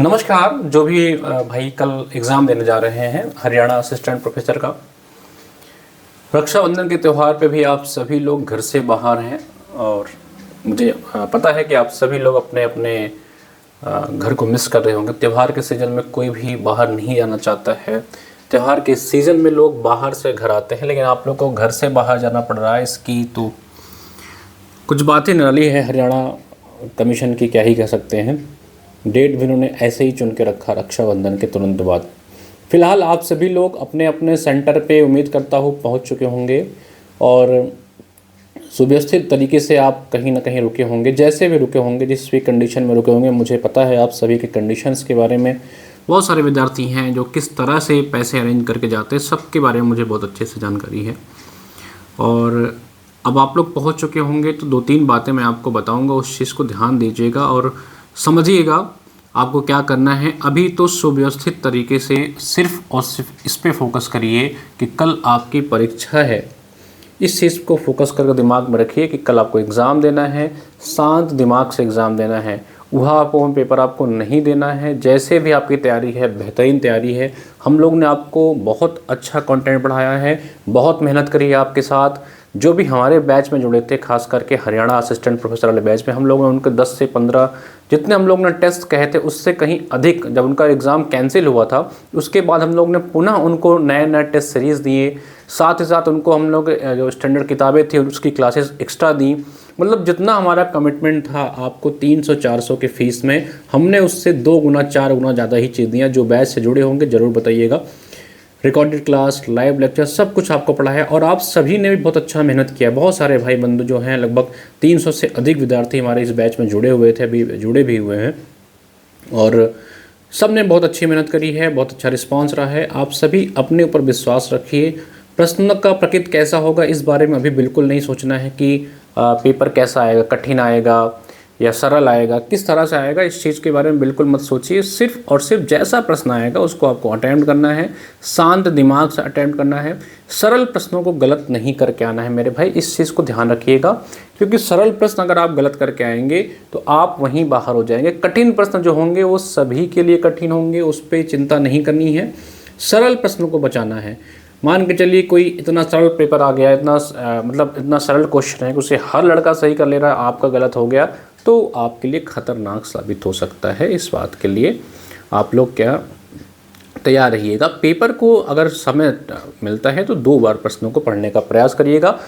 नमस्कार। जो भी भाई कल एग्ज़ाम देने जा रहे हैं हरियाणा असिस्टेंट प्रोफेसर का, रक्षाबंधन के त्यौहार पे भी आप सभी लोग घर से बाहर हैं और मुझे पता है कि आप सभी लोग अपने अपने घर को मिस कर रहे होंगे। त्यौहार के सीज़न में कोई भी बाहर नहीं जाना चाहता है। त्यौहार के सीज़न में लोग बाहर से घर आते हैं, लेकिन आप लोग को घर से बाहर जाना पड़ रहा है। इसकी तो कुछ बातें निराली है। हरियाणा कमीशन की क्या ही कह सकते हैं। डेट भी उन्होंने ऐसे ही चुन के रखा रक्षाबंधन के तुरंत बाद। फ़िलहाल आप सभी लोग अपने अपने सेंटर पे उम्मीद करता हूँ पहुँच चुके होंगे और सुव्यवस्थित तरीके से आप कहीं ना कहीं रुके होंगे। जैसे भी रुके होंगे, जिस भी कंडीशन में रुके होंगे, मुझे पता है आप सभी के कंडीशंस के बारे में। बहुत सारे विद्यार्थी हैं जो किस तरह से पैसे अरेंज करके जाते हैं, सबके बारे में मुझे बहुत अच्छे से जानकारी है। और अब आप लोग पहुँच चुके होंगे तो 2-3 बातें मैं आपको बताऊँगा, उस चीज़ को ध्यान दीजिएगा और समझिएगा आपको क्या करना है। अभी तो सुव्यवस्थित तरीके से सिर्फ और सिर्फ इस पे फोकस करिए कि कल आपकी परीक्षा है। इस चीज़ को फोकस करके दिमाग में रखिए कि कल आपको एग्ज़ाम देना है, शांत दिमाग से एग्ज़ाम देना है। वहाँ पेपर आपको नहीं देना है। जैसे भी आपकी तैयारी है, बेहतरीन तैयारी है। हम लोग ने आपको बहुत अच्छा कंटेंट पढ़ाया है, बहुत मेहनत करी है आपके साथ। जो भी हमारे बैच में जुड़े थे, खास करके हरियाणा असिस्टेंट प्रोफेसर वाले बैच में, हम लोगों ने उनके 10 से 15 जितने हम लोग ने टेस्ट कहे थे उससे कहीं अधिक, जब उनका एग्ज़ाम कैंसिल हुआ था उसके बाद हम लोग ने पुनः उनको नए नए टेस्ट सीरीज़ दिए। साथ ही साथ उनको हम लोग जो स्टैंडर्ड किताबें थी उसकी क्लासेस एक्स्ट्रा दी। मतलब जितना हमारा कमिटमेंट था आपको 300-400 के फ़ीस में, हमने उससे 2 गुना 4 गुना ज़्यादा ही चीज़ दिया। जो बैच से जुड़े होंगे ज़रूर बताइएगा। रिकॉर्डेड क्लास, लाइव लेक्चर, सब कुछ आपको पढ़ा है और आप सभी ने भी बहुत अच्छा मेहनत किया। बहुत सारे भाई बंधु जो हैं, लगभग 300 से अधिक विद्यार्थी हमारे इस बैच में जुड़े हुए थे, अभी जुड़े भी हुए हैं और सब ने बहुत अच्छी मेहनत करी है, बहुत अच्छा रिस्पांस रहा है। आप सभी अपने ऊपर विश्वास रखिए। प्रश्न का प्रकृति कैसा होगा इस बारे में अभी बिल्कुल नहीं सोचना है कि पेपर कैसा आएगा, कठिन आएगा या सरल आएगा, किस तरह से आएगा, इस चीज़ के बारे में बिल्कुल मत सोचिए। सिर्फ और सिर्फ जैसा प्रश्न आएगा उसको आपको अटेम्प्ट करना है, शांत दिमाग से अटेम्प्ट करना है। सरल प्रश्नों को गलत नहीं करके आना है मेरे भाई, इस चीज़ को ध्यान रखिएगा। क्योंकि सरल प्रश्न अगर आप गलत करके आएंगे तो आप वहीं बाहर हो जाएंगे। कठिन प्रश्न जो होंगे वो सभी के लिए कठिन होंगे, उस पर चिंता नहीं करनी है। सरल प्रश्नों को बचाना है। मान के चलिए कोई इतना सरल पेपर आ गया, इतना सरल क्वेश्चन है कि उसे हर लड़का सही कर ले रहा है, आपका गलत हो गया तो आपके लिए खतरनाक साबित हो सकता है। इस बात के लिए आप लोग क्या तैयार रहिएगा। पेपर को अगर समय मिलता है तो 2 बार प्रश्नों को पढ़ने का प्रयास करिएगा।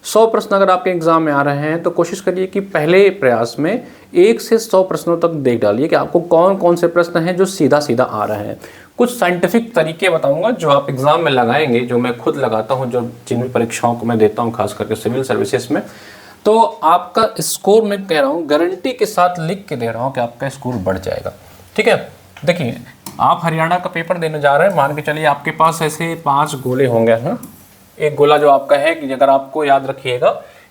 100 प्रश्न अगर आपके एग्ज़ाम में आ रहे हैं तो कोशिश करिए कि पहले प्रयास में 1 से 100 प्रश्नों तक देख डालिए कि आपको कौन कौन से प्रश्न हैं जो सीधा सीधा आ रहे हैं। कुछ साइंटिफिक तरीके बताऊंगा जो आप एग्ज़ाम में लगाएंगे, जो मैं खुद लगाता हूं, जो जिन भी परीक्षाओं को मैं देता हूं, खास करके सिविल सर्विसेज में। तो आपका स्कोर मैं कह रहा हूँ, गारंटी के साथ लिख के दे रहा हूँ कि आपका स्कोर बढ़ जाएगा। ठीक है, देखिए आप हरियाणा का पेपर देने जा रहे हैं। मान के चलिए आपके पास ऐसे 5 गोले होंगे। हाँ, एक गोला जो आपका है कि अगर आपको याद रखिएगा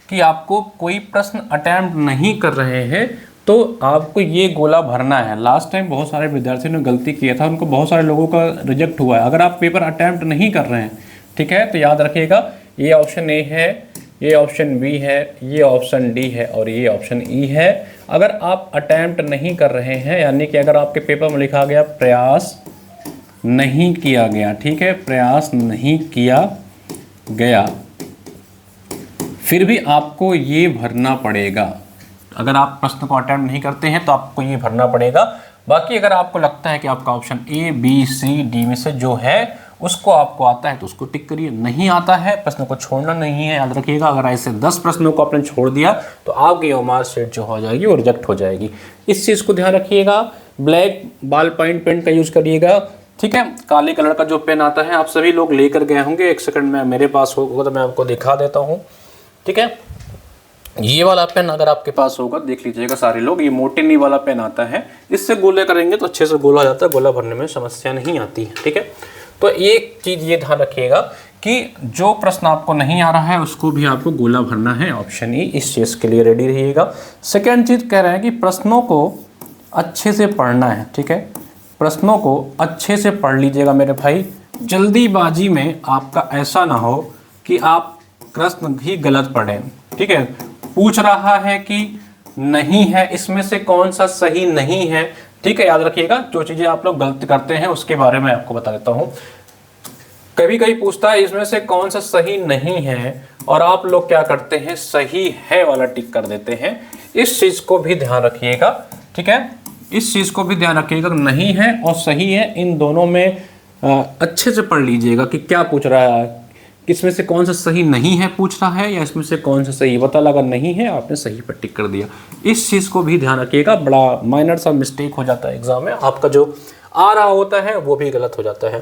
कि आपको कोई प्रश्न अटैम्प्ट नहीं कर रहे हैं तो आपको ये गोला भरना है। लास्ट टाइम बहुत सारे विद्यार्थियों ने गलती किया था, उनको बहुत सारे लोगों का रिजेक्ट हुआ है। अगर आप पेपर अटैम्प्ट नहीं कर रहे हैं, ठीक है, तो याद रखिएगा ये ऑप्शन ए है, ये ऑप्शन बी है, ये ऑप्शन डी है और ये ऑप्शन ई है। अगर आप अटैम्प्ट नहीं कर रहे हैं, यानी कि अगर आपके पेपर में लिखा गया प्रयास नहीं किया गया, ठीक है, प्रयास नहीं किया गया, फिर भी आपको ये भरना पड़ेगा। अगर आप प्रश्न को अटेम्प्ट नहीं करते हैं तो आपको ये भरना पड़ेगा। बाकी अगर आपको लगता है कि आपका option A, B, C, D में से जो है उसको आपको आता है तो उसको टिक करिए। नहीं आता है, प्रश्न को छोड़ना नहीं है, याद रखिएगा। अगर ऐसे 10 प्रश्नों को आपने छोड़ दिया तो आपकी मार्कशीट जो हो जाएगी वो रिजेक्ट हो जाएगी। इस चीज़ को ध्यान रखिएगा। ब्लैक बॉल पॉइंट पेन का यूज़ करिएगा, ठीक है। काले कलर का जो पेन आता है आप सभी लोग लेकर गए होंगे। 1 सेकंड में मेरे पास होगा तो मैं आपको दिखा देता हूँ, ठीक है। ये वाला पेन अगर आपके पास होगा, देख लीजिएगा सारे लोग, ये मोटिनी वाला पेन आता है। इससे गोले करेंगे तो अच्छे से गोला हो जाता है, गोला भरने में समस्या नहीं आती है, ठीक है। तो एक चीज़ ये ध्यान रखिएगा कि जो प्रश्न आपको नहीं आ रहा है उसको भी आपको गोला भरना है, ऑप्शन ई। इस चीज़ के लिए रेडी रहिएगा। सेकेंड चीज़ कह रहे हैं कि प्रश्नों को अच्छे से पढ़ना है, ठीक है। प्रश्नों को अच्छे से पढ़ लीजिएगा मेरे भाई। जल्दीबाजी में आपका ऐसा ना हो कि आप प्रश्न भी गलत पढ़ें, ठीक है। पूछ रहा है कि नहीं है, इसमें से कौन सा सही नहीं है, ठीक है, याद रखिएगा। जो चीजें आप लोग गलत करते हैं उसके बारे में आपको बता देता हूं। कभी कभी पूछता है इसमें से कौन सा सही नहीं है, और आप लोग क्या करते हैं, सही है वाला टिक कर देते हैं। इस चीज को भी ध्यान रखिएगा, ठीक है, इस चीज को भी ध्यान रखिएगा। नहीं है और सही है, इन दोनों में अच्छे से पढ़ लीजिएगा कि क्या पूछ रहा है, किसमें से कौन सा सही नहीं है पूछ रहा है, या इसमें से कौन सा सही। पता लगा नहीं है, आपने सही पर टिक कर दिया। इस चीज को भी ध्यान रखिएगा, बड़ा माइनर सा मिस्टेक हो जाता है एग्जाम में, आपका जो आ रहा होता है वो भी गलत हो जाता है।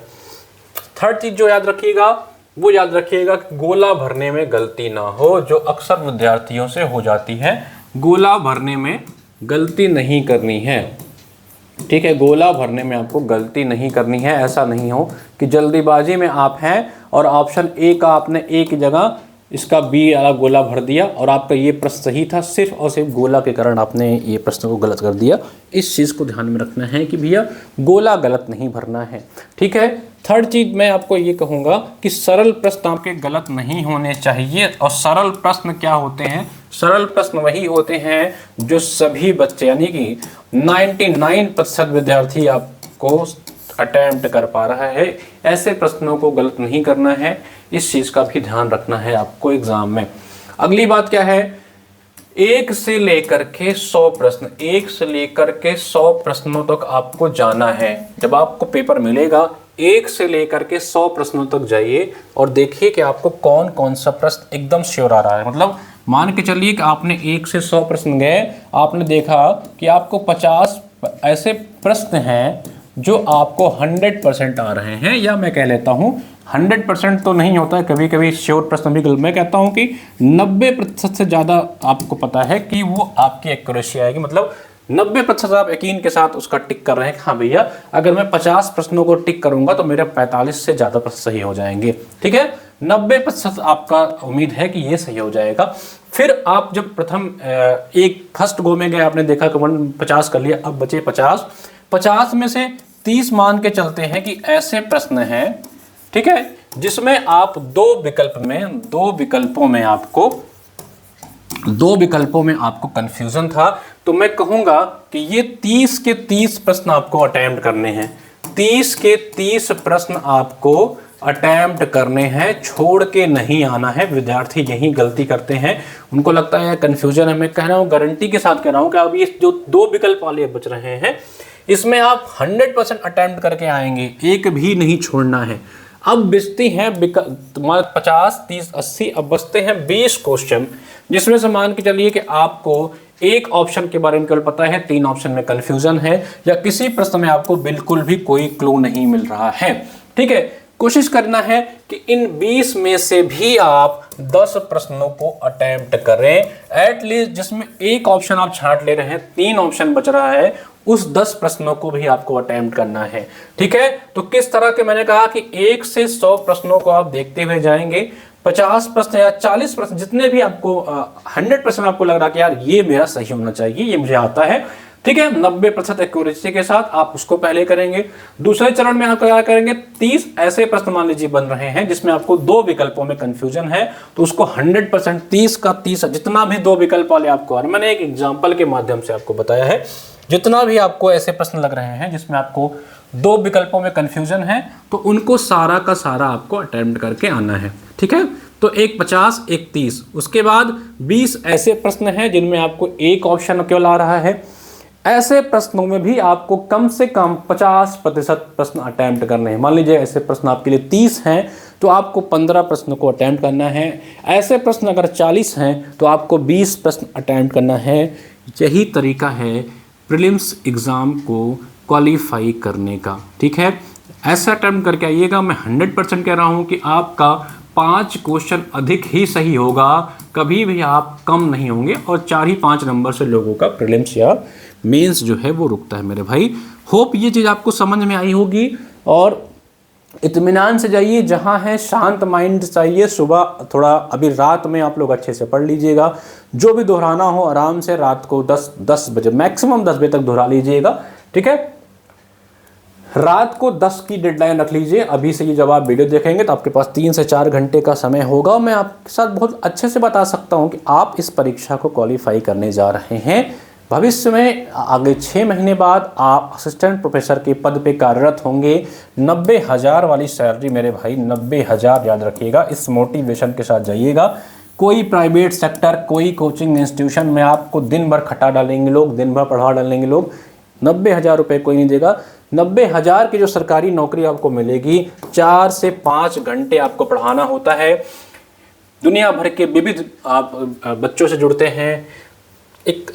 थर्ड चीज जो याद रखिएगा, वो याद रखिएगा कि गोला भरने में गलती ना हो, जो अक्सर विद्यार्थियों से हो जाती है। गोला भरने में गलती नहीं करनी है, ठीक है, गोला भरने में आपको गलती नहीं करनी है। ऐसा नहीं हो कि जल्दीबाजी में आप हैं और ऑप्शन ए का आपने ए की जगह इसका बी वाला गोला भर दिया और आपका ये प्रश्न सही था, सिर्फ और सिर्फ गोला के कारण आपने ये प्रश्न को गलत कर दिया। इस चीज़ को ध्यान में रखना है कि भैया गोला गलत नहीं भरना है, ठीक है। थर्ड चीज मैं आपको ये कहूँगा कि सरल प्रश्न आपके गलत नहीं होने चाहिए। और सरल प्रश्न क्या होते हैं, सरल प्रश्न वही होते हैं जो सभी बच्चे यानी कि 99% विद्यार्थी आपको अटेम्प्ट कर पा रहा है। ऐसे प्रश्नों को गलत नहीं करना है, इस चीज का भी ध्यान रखना है आपको एग्जाम में। अगली बात क्या है, 1 से लेकर के 100 प्रश्न, 1 से लेकर के 100 प्रश्नों तक आपको जाना है। जब आपको पेपर मिलेगा 1 से लेकर के 100 प्रश्नों तक जाइए और देखिए कि आपको कौन कौन सा प्रश्न एकदम श्योर आ रहा है। मतलब मान के चलिए कि आपने 1 से 100 प्रश्न गए, आपने देखा कि आपको 50 ऐसे प्रश्न हैं जो आपको 100% आ रहे हैं, या मैं कह लेता हूं 100% तो नहीं होता है, कभी कभी श्योर प्रश्न भी गलत। मैं कहता हूं कि 90% से ज़्यादा आपको पता है कि वो आपकी एक्यूरेसी आएगी। मतलब 90% आप यकीन के साथ उसका टिक कर रहे हैं कि हाँ भैया अगर मैं 50 प्रश्नों को टिक करूंगा तो मेरे 45 से ज़्यादा प्रश्न सही हो जाएंगे, ठीक है। 90% आपका उम्मीद है कि ये सही हो जाएगा। फिर आप जब प्रथम एक फर्स्ट गो में गए, आपने देखा कि 50 कर लिया, अब बचे 50 में से 30 मान के चलते हैं कि ऐसे प्रश्न हैं, ठीक है, जिसमें आप दो विकल्पों में आपको कंफ्यूजन था। तो मैं कहूंगा कि ये 30 के 30 प्रश्न आपको अटेम्प्ट करने हैं, 30 के 30 प्रश्न आपको अटेम्प्ट करने हैं, छोड़ के नहीं आना है। विद्यार्थी यही गलती करते हैं, उनको लगता है कंफ्यूजन है। मैं कह रहा हूँ, गारंटी के साथ कह रहा हूँ कि अब ये जो 2 विकल्प वाले बच रहे हैं इसमें आप 100% अटेम्प्ट करके आएंगे, एक भी नहीं छोड़ना है। अब बचती हैं 50, 30, 80, अब बचते हैं 20 क्वेश्चन, जिसमें से मान के चलिए कि आपको एक ऑप्शन के बारे में केवल पता है, 3 ऑप्शन में कंफ्यूजन है, या किसी प्रश्न में आपको बिल्कुल भी कोई क्लू नहीं मिल रहा है, ठीक है। कोशिश करना है कि इन 20 में से भी आप 10 प्रश्नों को अटेम्प्ट करें एटलीस्ट, जिसमें एक ऑप्शन आप छांट ले रहे हैं, 3 ऑप्शन बच रहा है, उस 10 प्रश्नों को भी आपको अटेम्प्ट करना है, ठीक है। तो किस तरह के, मैंने कहा कि 1 से 100 प्रश्नों को आप देखते हुए जाएंगे। 50 प्रश्न या 40 प्रश्न, जितने भी आपको 100% आपको लग रहा है कि यार ये मेरा सही होना चाहिए, ये मुझे आता है, ठीक है, 90% एक्यूरेसी के साथ आप उसको पहले करेंगे। दूसरे चरण में आप क्या करेंगे, 30 ऐसे प्रश्न मान लीजिए बन रहे हैं जिसमें आपको 2 विकल्पों में कंफ्यूजन है, तो उसको 100% 30 का 30 जितना भी 2 विकल्प वाले आपको, और मैंने एक एग्जाम्पल के माध्यम से आपको बताया है, जितना भी आपको ऐसे प्रश्न लग रहे हैं जिसमें आपको 2 विकल्पों में कंफ्यूजन है, तो उनको सारा का सारा आपको अटेम्प्ट करके आना है, ठीक है। तो एक 50, एक 30, उसके बाद 20 ऐसे प्रश्न हैं जिनमें आपको एक ऑप्शन केवल आ रहा है। ऐसे प्रश्नों में भी आपको कम से कम 50% प्रश्न अटेम्प्ट करने हैं। मान लीजिए ऐसे प्रश्न आपके लिए 30 हैं तो आपको 15 प्रश्न को अटेम्प्ट करना है। ऐसे प्रश्न अगर 40 हैं तो आपको 20 प्रश्न अटेम्प्ट करना है। यही तरीका है प्रीलिम्स एग्ज़ाम को क्वालिफाई करने का, ठीक है। ऐसा अटेम्प्ट करके आइएगा। मैं 100% कह रहा हूँ कि आपका 5 क्वेश्चन अधिक ही सही होगा, कभी भी आप कम नहीं होंगे, और 4 ही 5 नंबर से लोगों का प्रीलिम्स या मेंस जो है वो रुकता है मेरे भाई। होप ये चीज़ आपको समझ में आई होगी, और इत्मीनान से जाइए, जहाँ है शांत माइंड चाहिए। सुबह थोड़ा, अभी रात में आप लोग अच्छे से पढ़ लीजिएगा, जो भी दोहराना हो आराम से रात को 10 बजे, मैक्सिमम 10 बजे तक दोहरा लीजिएगा, ठीक है। रात को 10 की डेडलाइन रख लीजिए। अभी से ये जब आप वीडियो देखेंगे तो आपके पास 3 से 4 घंटे का समय होगा। मैं आपके साथ बहुत अच्छे से बता सकता हूँ कि आप इस परीक्षा को क्वालिफाई करने जा रहे हैं। भविष्य में आगे 6 महीने बाद आप असिस्टेंट प्रोफेसर के पद पे कार्यरत होंगे। 90,000 वाली सैलरी मेरे भाई, 90,000 याद रखिएगा। इस मोटिवेशन के साथ जाइएगा। कोई प्राइवेट सेक्टर, कोई कोचिंग इंस्टीट्यूशन में आपको दिन भर खटा डालेंगे लोग, दिन भर पढ़ा डालेंगे लोग, 90,000 रुपये कोई नहीं देगा। 90,000 की जो सरकारी नौकरी आपको मिलेगी, 4 से 5 घंटे आपको पढ़ाना होता है, दुनिया भर के विविध आप बच्चों से जुड़ते हैं, एक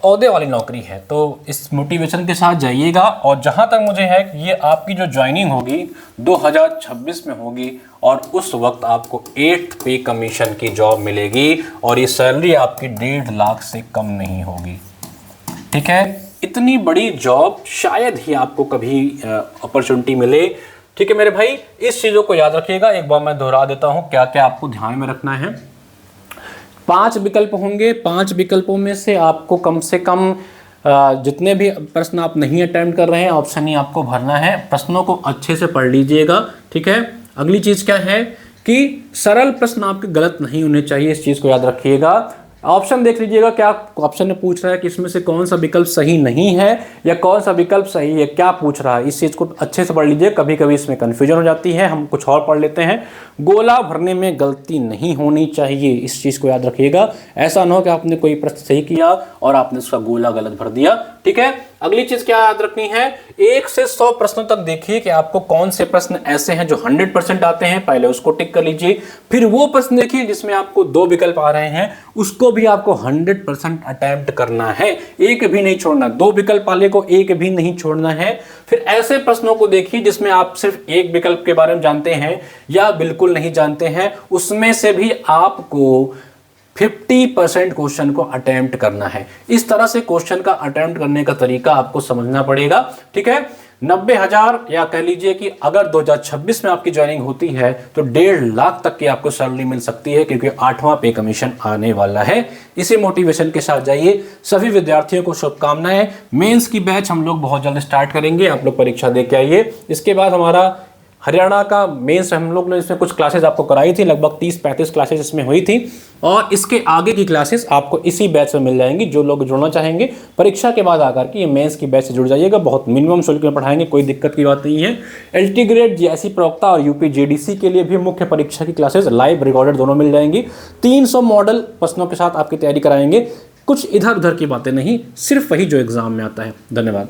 ओहदे वाली नौकरी है। तो इस मोटिवेशन के साथ जाइएगा। और जहाँ तक मुझे है कि ये आपकी जो ज्वाइनिंग होगी 2026 में होगी और उस वक्त आपको 8th पे कमीशन की जॉब मिलेगी और ये सैलरी आपकी 1.5 लाख से कम नहीं होगी। ठीक है, इतनी बड़ी जॉब शायद ही आपको कभी अपॉर्चुनिटी मिले। ठीक है मेरे भाई, इस चीज़ों को याद रखिएगा। एक बार मैं दोहरा देता हूँ क्या क्या आपको ध्यान में रखना है। 5 विकल्प होंगे, 5 विकल्पों में से आपको कम से कम जितने भी प्रश्न आप नहीं अटेम्प्ट कर रहे हैं, ऑप्शन ही आपको भरना है। प्रश्नों को अच्छे से पढ़ लीजिएगा। ठीक है, अगली चीज़ क्या है कि सरल प्रश्न आपके गलत नहीं होने चाहिए, इस चीज़ को याद रखिएगा। ऑप्शन देख लीजिएगा, क्या ऑप्शन में पूछ रहा है कि इसमें से कौन सा विकल्प सही नहीं है या कौन सा विकल्प सही है, क्या पूछ रहा है, इस चीज़ को अच्छे से पढ़ लीजिए। कभी कभी इसमें कन्फ्यूजन हो जाती है, हम कुछ और पढ़ लेते हैं। गोला भरने में गलती नहीं होनी चाहिए, इस चीज़ को याद रखिएगा। ऐसा ना हो कि आपने कोई प्रश्न सही किया और आपने उसका गोला गलत भर दिया। ठीक है, अगली चीज़ क्या याद रखनी है, 1 से 100 प्रश्नों तक देखिए कि आपको कौन से प्रश्न ऐसे हैं जो 100% आते हैं, पहले उसको टिक कर लीजिए। फिर वो प्रश्न देखिए जिसमें आपको 2 विकल्प आ रहे हैं, उसको भी आपको 100% अटेम्प्ट करना है, एक भी नहीं छोड़ना। 2 विकल्प वाले को एक भी नहीं छोड़ना है। फिर ऐसे प्रश्नों को देखिए जिसमें आप सिर्फ एक विकल्प के बारे में जानते हैं या बिल्कुल नहीं जानते हैं, उसमें से भी आपको 50% क्वेश्चन को अटेम्प्ट करना है। इस तरह से क्वेश्चन का अटेम्प्ट करने का तरीका आपको समझना पड़ेगा। ठीक है, 90,000 या कह लीजिए कि अगर 2026 में आपकी ज्वाइनिंग होती है तो 1.5 लाख तक की आपको सैलरी मिल सकती है, क्योंकि 8वां पे कमीशन आने वाला है। इसी मोटिवेशन के साथ जाइए। सभी विद्यार्थियों को शुभकामनाएं। मेंस की बैच हम लोग बहुत जल्द स्टार्ट करेंगे, आप लोग परीक्षा दे के आइए। इसके बाद हमारा हरियाणा का मेंस हम लोग ने इसमें कुछ क्लासेस आपको कराई थी, लगभग 30-35 क्लासेस इसमें हुई थी, और इसके आगे की क्लासेस आपको इसी बैच में मिल जाएंगी। जो लोग जुड़ना चाहेंगे परीक्षा के बाद आकर के ये मेंस की बैच से जुड़ जाइएगा। बहुत मिनिमम शुल्क में पढ़ाएंगे, कोई दिक्कत की बात नहीं है। LT ग्रेड, JIC प्रवक्ता और UP JDC के लिए भी मुख्य परीक्षा की क्लासेस लाइव रिकॉर्डेड दोनों मिल जाएंगी। 300 मॉडल प्रश्नों के साथ आपकी तैयारी कराएंगे। कुछ इधर उधर की बातें नहीं, सिर्फ वही जो एग्जाम में आता है। धन्यवाद।